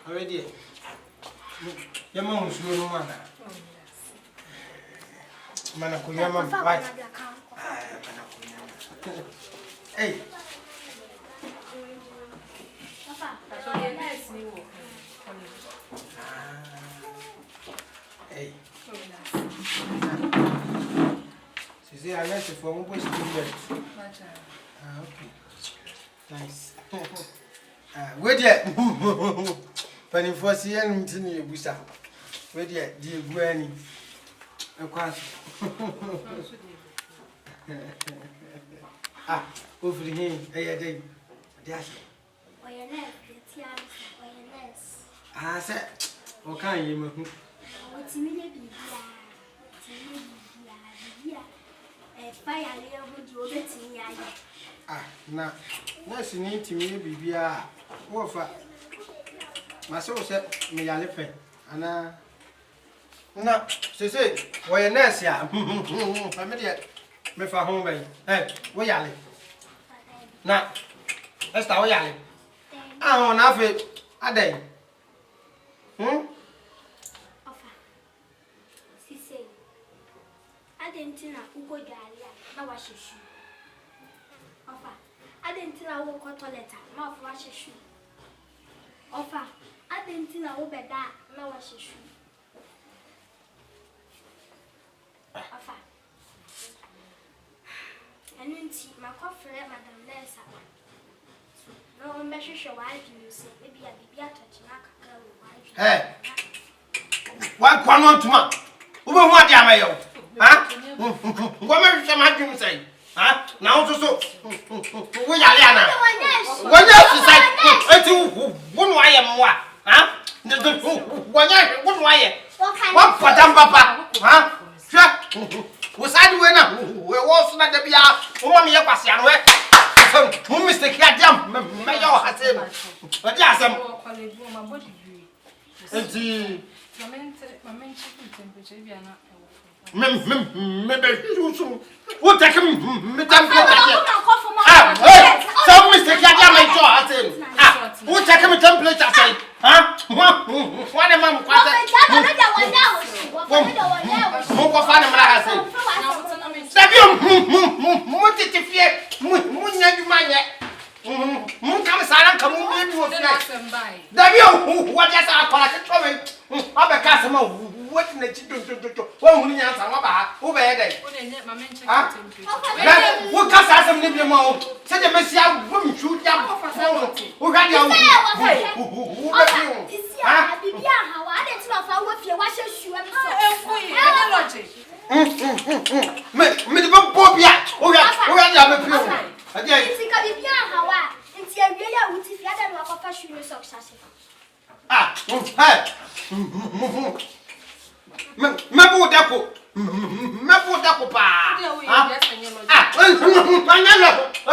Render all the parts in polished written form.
already. Your mom was no man. Manakuyama, right? Hey. Hey. She said, I left it for one question. Okay. Nice. Where yet? Penny for seeing to me, Busa. Where yet, dear Granny? Of course. Ah, over here, a day. Yes. I said, what can you move? What's me? Ah, now, that's an intimate baby. What for? My soul said, me a lip, and no, she said, why a nurse, yeah, familiar, me for home, hey, where are you? Now, let's start, where are you? I don't have it, a day. I didn't know who go Galia, now wash your shoe. Offer, I didn't know who got toilet, mouth wash your shoe. Offer, I didn't know who bed that, now wash your shoe. Offer, and then see my coffee, Madame Nessa. No one measures your wife, you say, maybe I'll be touching a girl. Hey, what one on to ma? Who want to have you? Huh? What makes you say? Huh? Now, so, we are Liana. When you say, one wire more, huh? One wire. What for them, Papa? Huh? Was I doing up? We was not the beer, woman, your passion. Who mistake that jump? May your husband. But yes, what take him? Some mistake I am who take him a template? I say, huh? What am I? What did you fear? Come silent, come on, you will David, what is our collector? I'm a customer. What in the children to one who answer about over a day? What can I some nibble more? Such a messy woman shoot down who got you? How I didn't know how with your washer shoe and me the book yet. Oh, yeah, again. It's a bit how I really would if you had a professional success. Ah, hey. Mabu dako. Mabu dako pa. Ah, I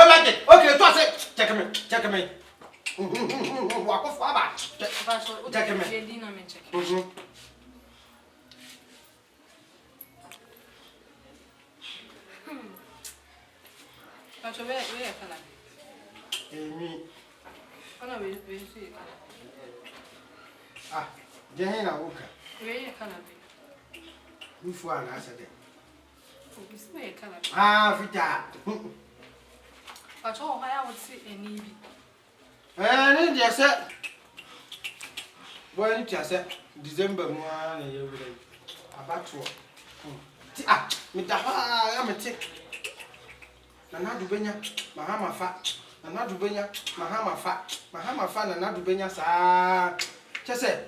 like it. Okay, toss it. Check me. Walk off about. Check me. But where can I? Me. Oh, no, we see. Ah, Jahena Walker. Where can I be? Which one? I said, Where can I be? ah, Vita. But all I would see a need. And yes, sir. Well, it is December 1 every day. About 12. Ah, me da I'm a tick. Nanadu benya, mahama fa. Nanadu benya, mahama fa, nanadu benya sa. Chese,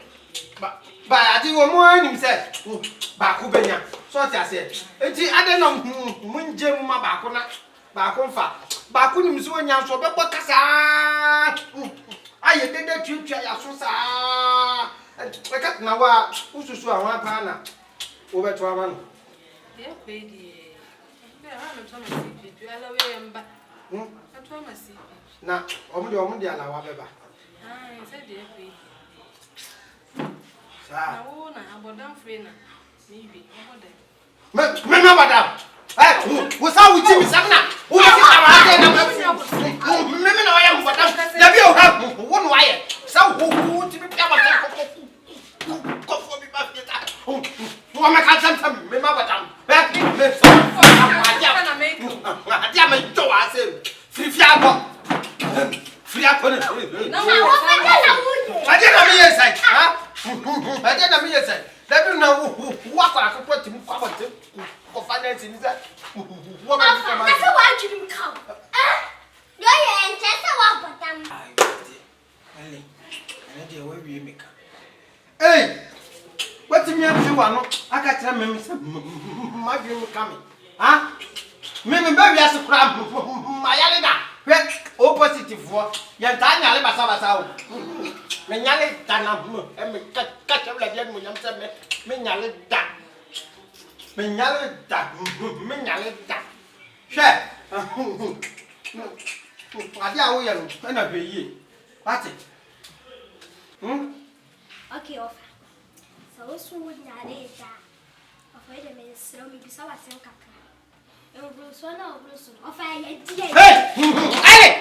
ba I think one more himself. Baku benya. So I said, eti ade no munje mu ma baku na. Baku fa. Baku ni mso nya so bebo kasa. Aye dede twitwa ya so sa. Eka na wa ususu awon pa na. Wo beto ama no. Dey pedi. Na omude ala wa beba. Ah, say dey pedi. Sa. Na wo na abodan free na. Maybe Me no badam. Eh, wo sa wuti mi sabna. Wo si awade na me na wa ya mbodam. Da bi o ha wo no wa ye. Sa wo ti bi pia ba na si ni se wo ba Afa, na se wa adwiri mka. Yo ye nche se wa bodam. Ele. Ele de we wie meka. Hey! What me am you no? Aka tira me se ma dwe meka me. Ha? Me ba wi ase kura mayale da. Hwe opposite fo. Ye ta nyale basa basa o. Me nyale da na mo. E me ka chebla dia mo nyam se me nyale da. Me nyale da. Me nyale da. Hwe. Ade a wo ye no na hwe yie. What? Okay, Ofa. So so would nyale da. Ofa de me sero mi bisa wasen kakra. Eu vou só na obroso. Ofa ye die. Hey!